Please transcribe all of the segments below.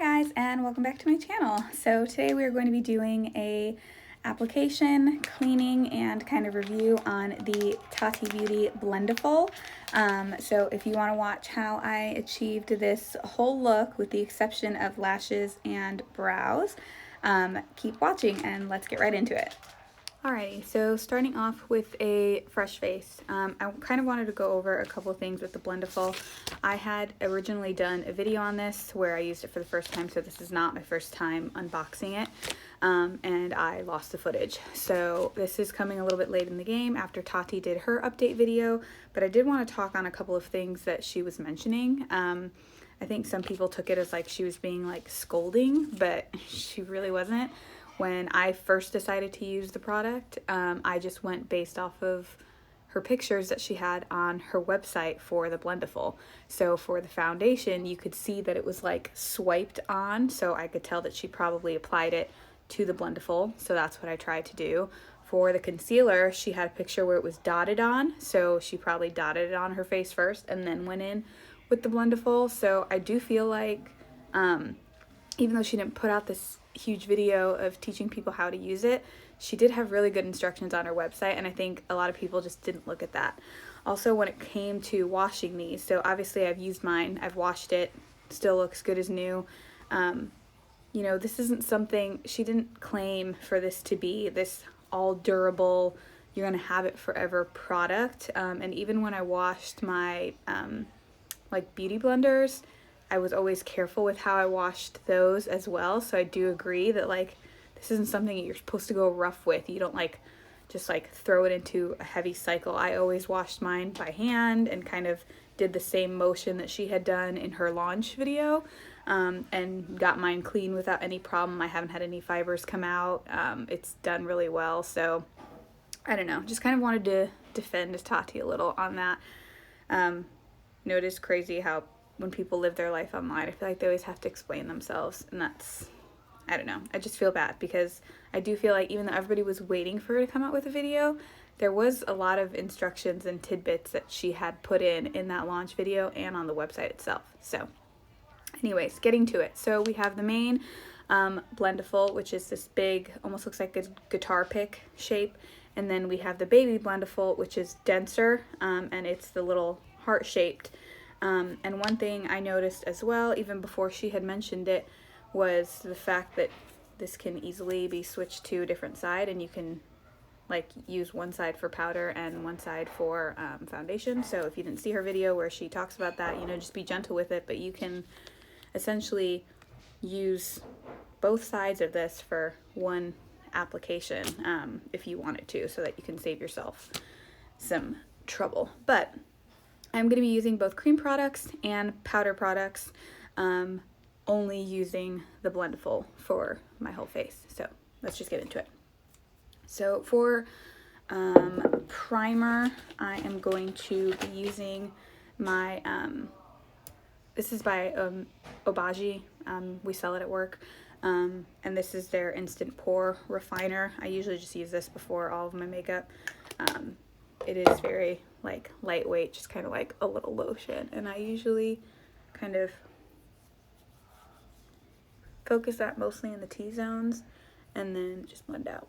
guys, and welcome back to my channel. So today we are going to be doing a application, cleaning, and kind of review on the Tati Beauty Blendiful. So if you want to watch how I achieved this whole look with the exception of lashes and brows, keep watching and let's get right into it. Alrighty, so starting off with a fresh face, I kind of wanted to go over a couple things with the Blendiful. I had originally done a video on this where I used it for the first time, so this is not my first time unboxing it, and I lost the footage. So this is coming a little bit late in the game after Tati did her update video, but I did want to talk on a couple of things that she was mentioning. I think some people took it as like she was being like scolding, but she really wasn't. When I first decided to use the product, I just went based off of her pictures that she had on her website for the Blendiful. So for the foundation, you could see that it was like swiped on, so I could tell that she probably applied it to the Blendiful, so that's what I tried to do. For the concealer, she had a picture where it was dotted on, so she probably dotted it on her face first and then went in with the Blendiful. So I do feel like, even though she didn't put out this huge video of teaching people how to use it, she did have really good instructions on her website, and I think a lot of people just didn't look at that. Also, when it came to washing these, so obviously I've used mine, I've washed it, still looks good as new. You know, this isn't something, she didn't claim for this to be this all durable, you're gonna have it forever product. And even when I washed my like beauty blenders, I was always careful with how I washed those as well. So I do agree that like this isn't something that you're supposed to go rough with. You don't like just like throw it into a heavy cycle. I always washed mine by hand and kind of did the same motion that she had done in her launch video, and got mine clean without any problem. I haven't had any fibers come out. It's done really well. So I don't know, just kind of wanted to defend Tati a little on that. You know, it is crazy how when people live their life online, I feel like they always have to explain themselves, and that's, I don't know, I just feel bad because I do feel like even though everybody was waiting for her to come out with a video, there was a lot of instructions and tidbits that she had put in that launch video and on the website itself. So anyways, getting to it. So we have the main Blendiful, which is this big, almost looks like a guitar pick shape, and then we have the baby Blendiful, which is denser, and it's the little heart shaped. And one thing I noticed as well, even before she had mentioned it, was the fact that this can easily be switched to a different side, and you can like use one side for powder and one side for foundation. So if you didn't see her video where she talks about that, you know, just be gentle with it, but you can essentially use both sides of this for one application if you wanted to, so that you can save yourself some trouble. But I'm going to be using both cream products and powder products, only using the Blendiful for my whole face. So let's just get into it. So for primer, I am going to be using my, this is by Obagi. We sell it at work. And this is their Instant Pore Refiner. I usually just use this before all of my makeup. It is very like lightweight, just kind of like a little lotion, and I usually kind of focus that mostly in the T-zones and then just blend out.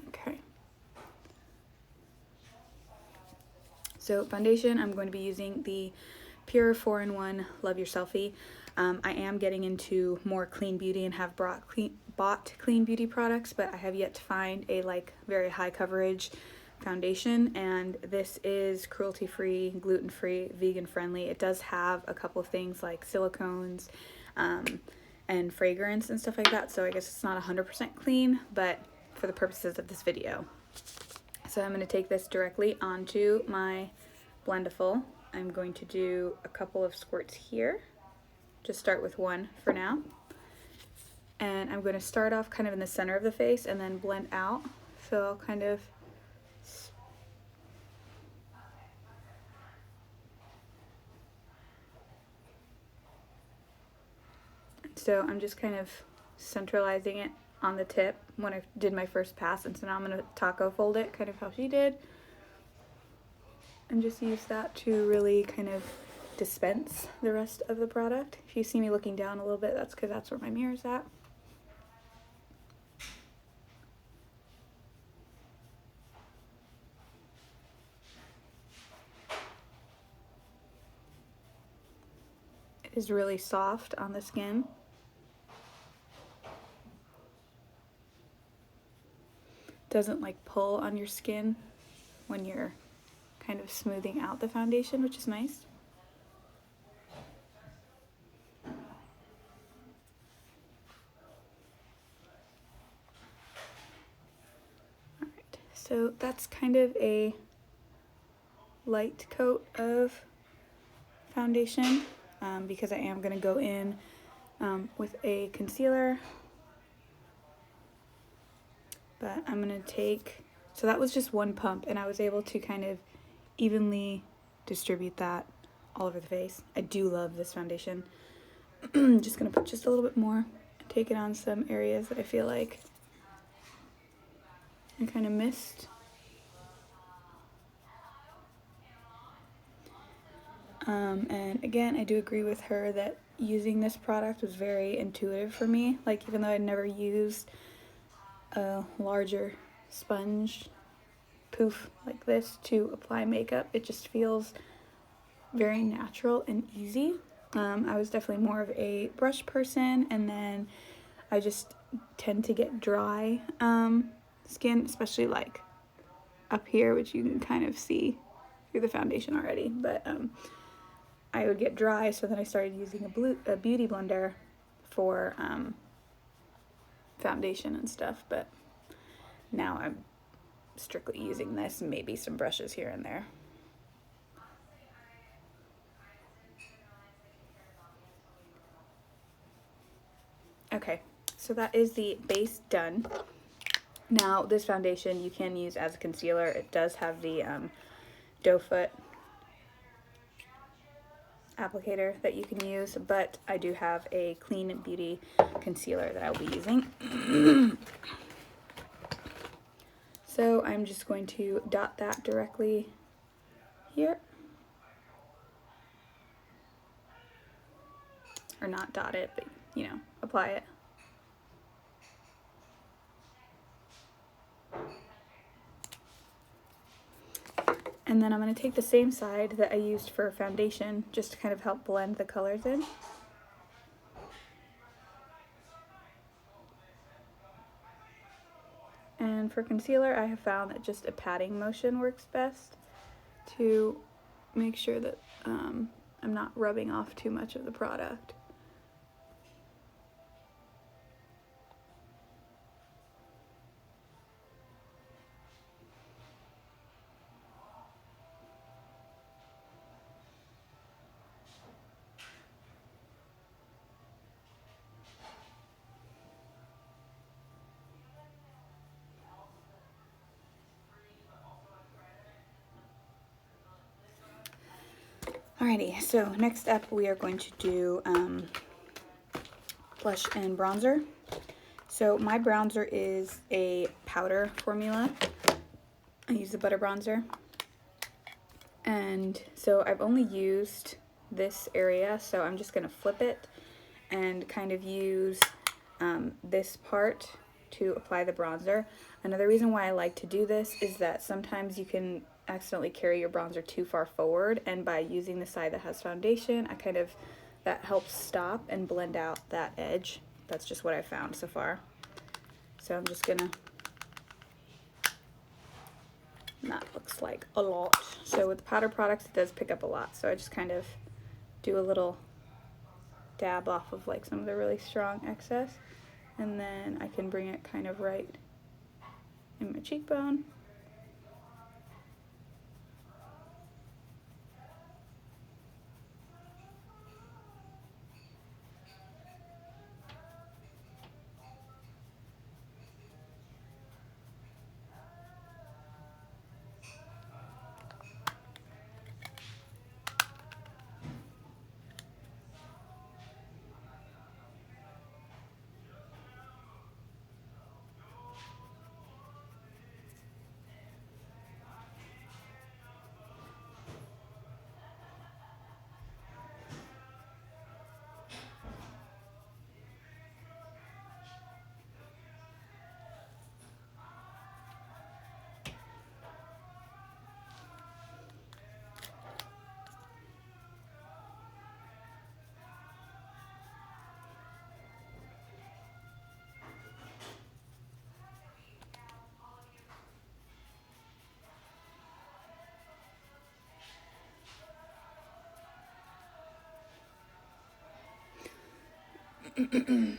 Okay. So foundation, I'm going to be using the Pure 4-in-1 Love Your Selfie. I am getting into more clean beauty and have bought clean beauty products, but I have yet to find a like very high coverage foundation, and this is cruelty-free, gluten-free, vegan-friendly. It does have a couple of things like silicones and fragrance and stuff like that, so I guess it's not 100% clean, but for the purposes of this video. So I'm going to take this directly onto my Blendiful. I'm going to do a couple of squirts here. Just start with one for now. And I'm going to start off kind of in the center of the face and then blend out. So I'll kind of I'm just kind of centralizing it on the tip when I did my first pass, and so now I'm going to taco fold it, kind of how she did. and just use that to really kind of dispense the rest of the product. If you see me looking down a little bit, that's because that's where my mirror's at. It is really soft on the skin. Doesn't like pull on your skin when you're kind of smoothing out the foundation, which is nice. Alright, so that's kind of a light coat of foundation because I am going to go in with a concealer. But I'm going to take, so that was just one pump, and I was able to kind of evenly distribute that all over the face. I do love this foundation. I'm just going to put just a little bit more and take it on some areas that I feel like I kind of missed. And again, I do agree with her that using this product was very intuitive for me. Like, even though I'd never used a larger sponge poof like this to apply makeup, it just feels very natural and easy. I was definitely more of a brush person, and then I just tend to get dry skin, especially like up here, which you can kind of see through the foundation already, but I would get dry, so then I started using a beauty blender for foundation and stuff, but now I'm strictly using this and maybe some brushes here and there. Okay, so that is the base done. Now this foundation you can use as a concealer. It does have the doe foot applicator that you can use, but I do have a Clean Beauty concealer that I will be using. So I'm just going to dot that directly here. Or not dot it, but you know, apply it. And then I'm going to take the same side that I used for foundation just to kind of help blend the colors in. And for concealer, I have found that just a patting motion works best to make sure that I'm not rubbing off too much of the product. Alrighty, so next up we are going to do blush and bronzer. So my bronzer is a powder formula. I use the butter bronzer. And so I've only used this area, so I'm just going to flip it and kind of use this part to apply the bronzer. Another reason why I like to do this is that sometimes you can accidentally carry your bronzer too far forward, and by using the side that has foundation, that helps stop and blend out that edge. That's just what I found so far. So I'm just gonna, that looks like a lot. So with powder products, it does pick up a lot, so I just kind of do a little dab off of like some of the really strong excess, and then I can bring it kind of right in my cheekbone. And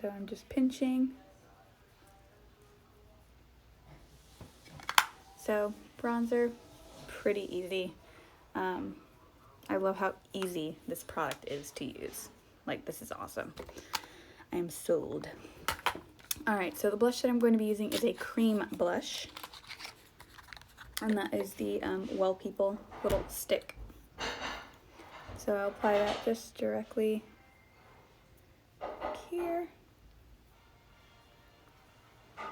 so I'm just pinching. So bronzer, pretty easy. I love how easy this product is to use. Like, this is awesome. I am sold. All right, so the blush that I'm going to be using is a cream blush. And that is the Well People little stick. So I'll apply that just directly here.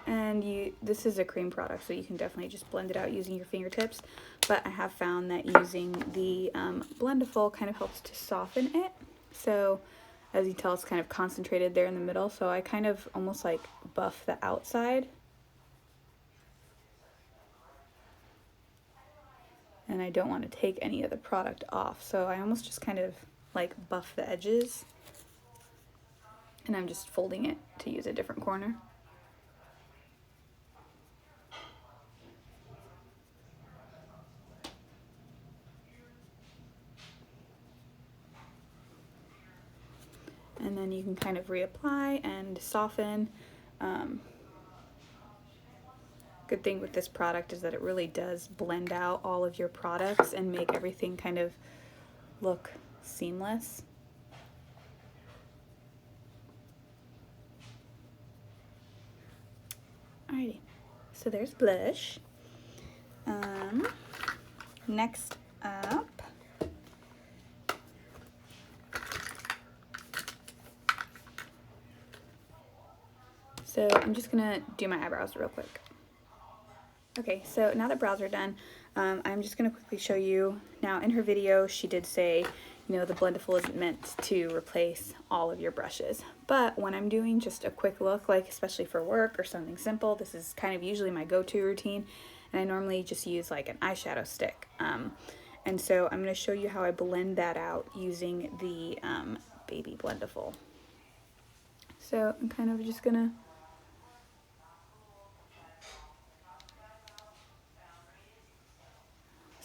And this is a cream product, so you can definitely just blend it out using your fingertips. But I have found that using the Blendiful kind of helps to soften it. So as you tell, it's kind of concentrated there in the middle. So I kind of almost like buff the outside. And I don't want to take any of the product off. So I almost just kind of like buff the edges. And I'm just folding it to use a different corner. And then you can kind of reapply and soften. Good thing with this product is that it really does blend out all of your products and make everything kind of look seamless. Alrighty, so there's blush. Next up, so I'm just gonna do my eyebrows real quick. Okay, so now that brows are done, I'm just gonna quickly show you. Now in her video, she did say, you know, the Blendiful isn't meant to replace all of your brushes. But when I'm doing just a quick look, like especially for work or something simple, this is kind of usually my go-to routine. And I normally just use like an eyeshadow stick. And so I'm gonna show you how I blend that out using the Baby Blendiful. So I'm kind of just gonna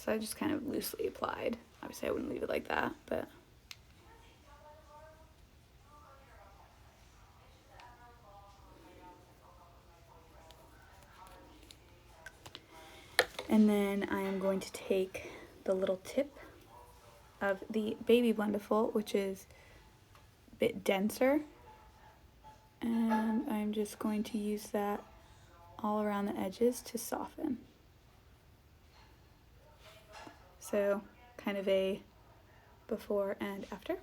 I just kind of loosely applied. Obviously I wouldn't leave it like that, but and then I am going to take the little tip of the Baby Blendiful, which is a bit denser, and I'm just going to use that all around the edges to soften. So kind of a before and after.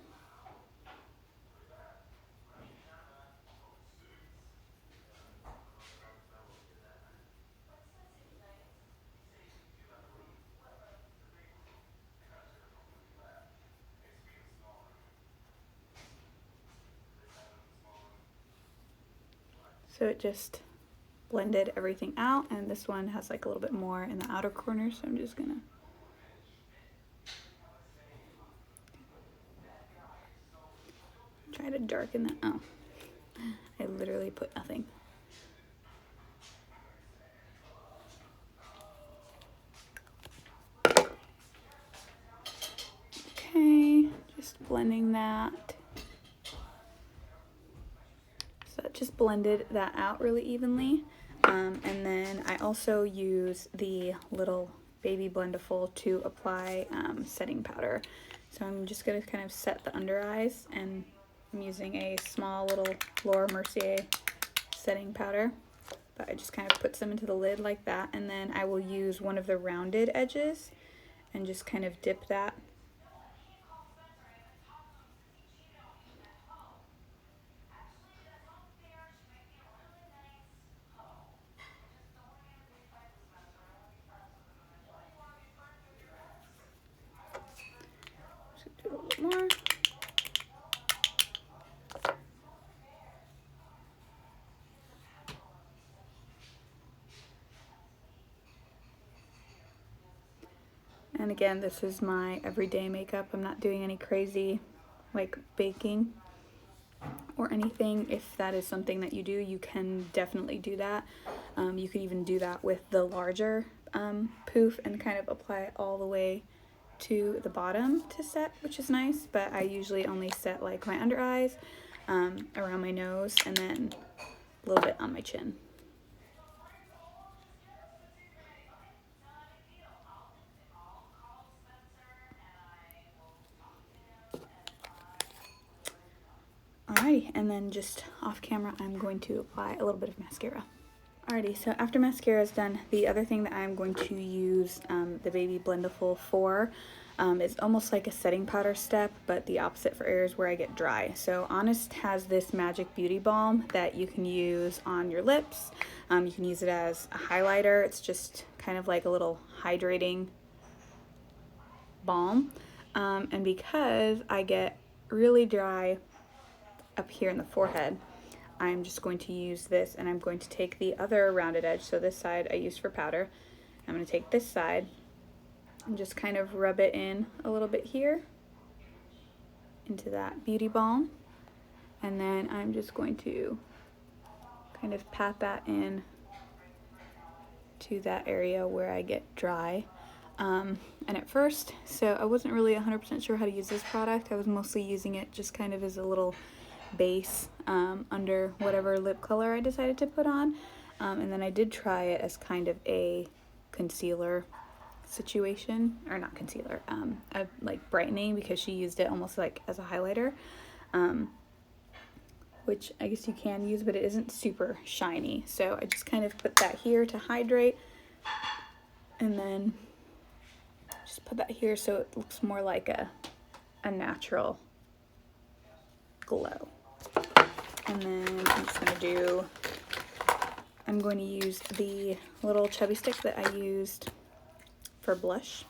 So it just blended everything out, and this one has like a little bit more in the outer corner, so I'm just gonna try to darken that. Oh, I literally put nothing. Okay, just blending that. So that just blended that out really evenly. And then I also use the little Baby Blendiful to apply setting powder. So I'm just gonna kind of set the under eyes, and I'm using a small little Laura Mercier setting powder. But I just kind of put some into the lid like that, and then I will use one of the rounded edges and just kind of dip that. So do a little bit more. And again, this is my everyday makeup. I'm not doing any crazy like baking. or anything. If that is something that you do, you can definitely do that. You could even do that with the larger poof and kind of apply it all the way to the bottom to set, which is nice, but I usually only set like my under eyes, around my nose, and then a little bit on my chin. Alrighty, and then just off camera, I'm going to apply a little bit of mascara. Alrighty, so after mascara is done, the other thing that I'm going to use the Baby Blendiful for is almost like a setting powder step, but the opposite for areas where I get dry. So Honest has this Magic Beauty Balm that you can use on your lips. You can use it as a highlighter. It's just kind of like a little hydrating balm. And because I get really dry up here in the forehead, I'm just going to use this, and I'm going to take the other rounded edge, so this side I used for powder. I'm going to take this side and just kind of rub it in a little bit here into that beauty balm, and then I'm just going to kind of pat that in to that area where I get dry. And at first, so I wasn't really 100% sure how to use this product. I was mostly using it just kind of as a little base under whatever lip color I decided to put on, and then I did try it as kind of a concealer situation, or not concealer, like brightening, because she used it almost like as a highlighter, which I guess you can use, but it isn't super shiny. So I just kind of put that here to hydrate, and then just put that here so it looks more like a natural glow. And then I'm going to use the little chubby stick that I used for blush.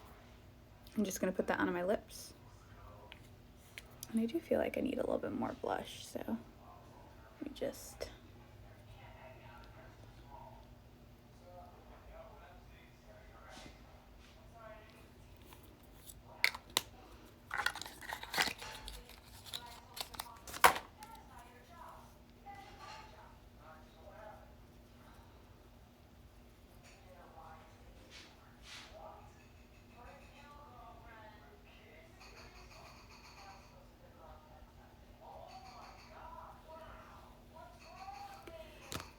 I'm just going to put that on my lips. And I do feel like I need a little bit more blush, so let me just...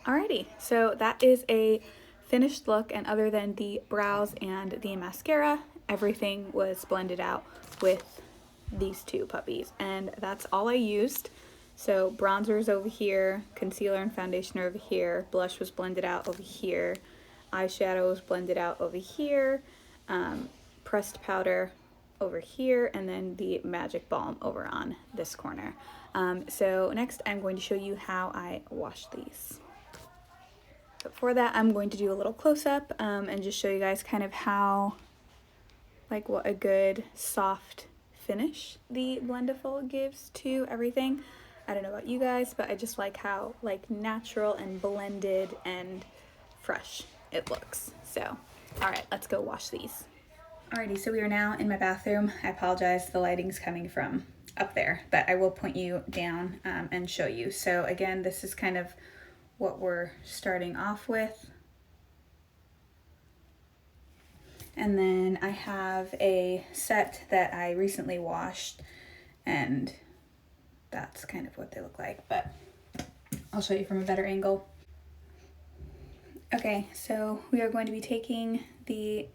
Alrighty, so that is a finished look, and other than the brows and the mascara, everything was blended out with these two puppies, and that's all I used. So bronzer is over here, concealer and foundation are over here, blush was blended out over here, eyeshadow was blended out over here, pressed powder over here, and then the Magic Balm over on this corner. So next I'm going to show you how I wash these. But for that, I'm going to do a little close-up and just show you guys kind of how, like, what a good soft finish the Blendiful gives to everything. I don't know about you guys, but I just like how, like, natural and blended and fresh it looks. So, alright, let's go wash these. Alrighty, so we are now in my bathroom. I apologize, the lighting's coming from up there, but I will point you down and show you. So again, this is kind of what we're starting off with. And then I have a set that I recently washed, and that's kind of what they look like, but I'll show you from a better angle. Okay, so we are going to be taking the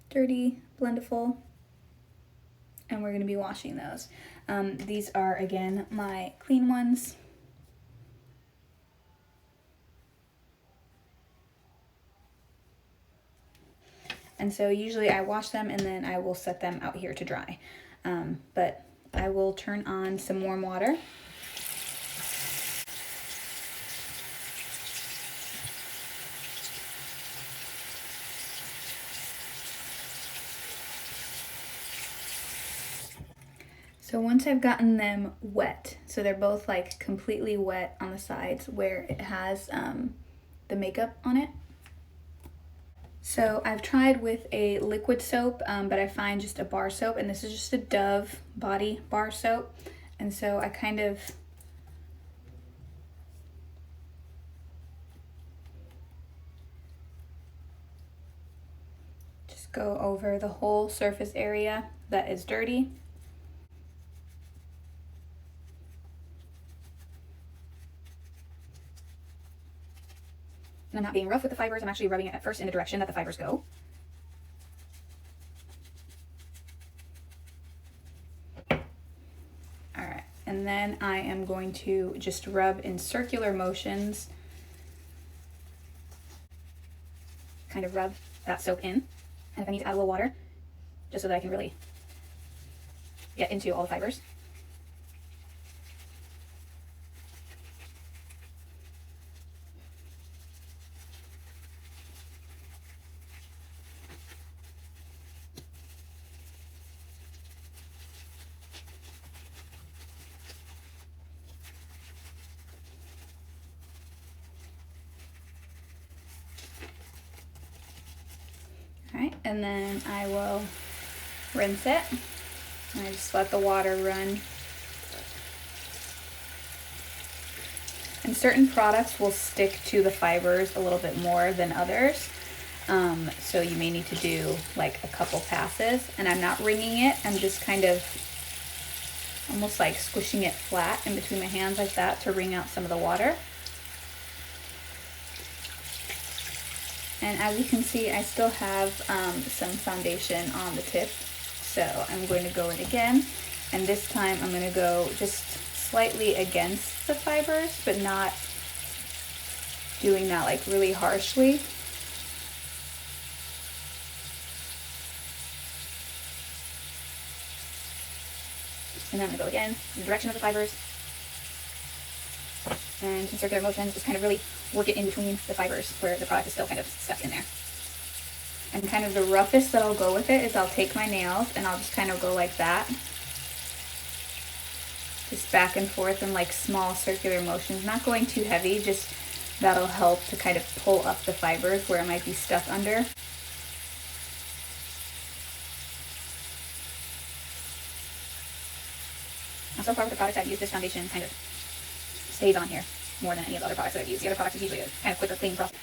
dirty Blendiful, and we're going to be washing those. These are, again, my clean ones. And so usually I wash them and then I will set them out here to dry. But I will turn on some warm water. So once I've gotten them wet, so they're both like completely wet on the sides where it has the makeup on it. So I've tried with a liquid soap, but I find just a bar soap, and this is just a Dove body bar soap. And so I kind of just go over the whole surface area that is dirty. And I'm not being rough with the fibers, I'm actually rubbing it at first in the direction that the fibers go. Alright, and then I am going to just rub in circular motions, kind of rub that soap in. And if I need to add a little water, just so that I can really get into all the fibers. Alright, and then I will rinse it. And I just let the water run. And certain products will stick to the fibers a little bit more than others. So you may need to do like a couple passes. And I'm not wringing it, I'm just kind of almost like squishing it flat in between my hands like that to wring out some of the water. And as you can see, I still have some foundation on the tip. So I'm going to go in again. And this time I'm going to go just slightly against the fibers, but not doing that like really harshly. And then I'm going to go again in the direction of the fibers. And in circular motions, just kind of really work it in between the fibers where the product is still kind of stuck in there. And kind of the roughest that I'll go with it is I'll take my nails and I'll just kind of go like that. Just back and forth in like small circular motions, not going too heavy, just that'll help to kind of pull up the fibers where it might be stuck under. Now, so far with the products I've used, this foundation kind of stays on here more than any of the other products that I've used. The other products is usually a kind of quicker clean process.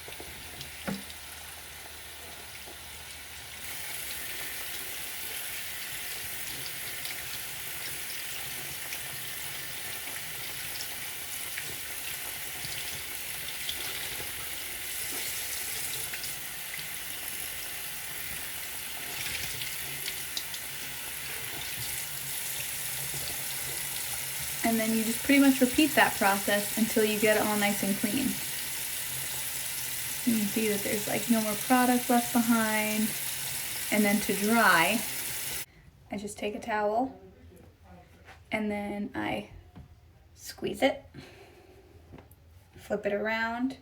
And then you just pretty much repeat that process until you get it all nice and clean. You can see that there's like no more product left behind. And then to dry, I just take a towel and then I squeeze it, flip it around,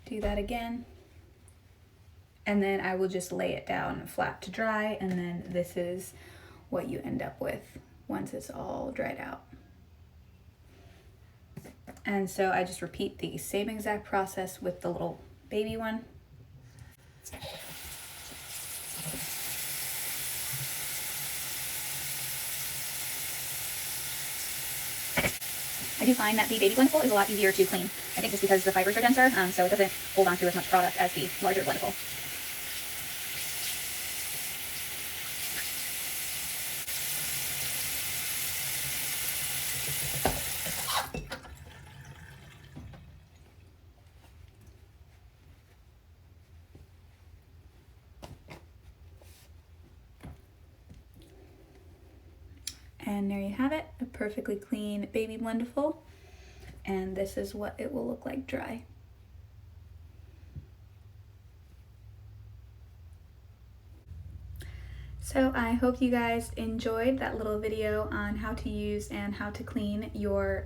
do that again, and then I will just lay it down flat to dry, and then this is what you end up with once it's all dried out. And so I just repeat the same exact process with the little baby one. I do find that the baby Blendiful is a lot easier to clean. I think just because the fibers are denser, so it doesn't hold on to as much product as the larger Blendiful. And there you have it, a perfectly clean baby Blendiful. And this is what it will look like dry. So I hope you guys enjoyed that little video on how to use and how to clean your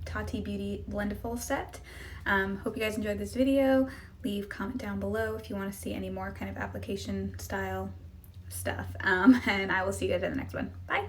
Tati Beauty Blendiful set. Hope you guys enjoyed this video. Leave a comment down below if you want to see any more kind of application style stuff. And I will see you guys in the next one. Bye!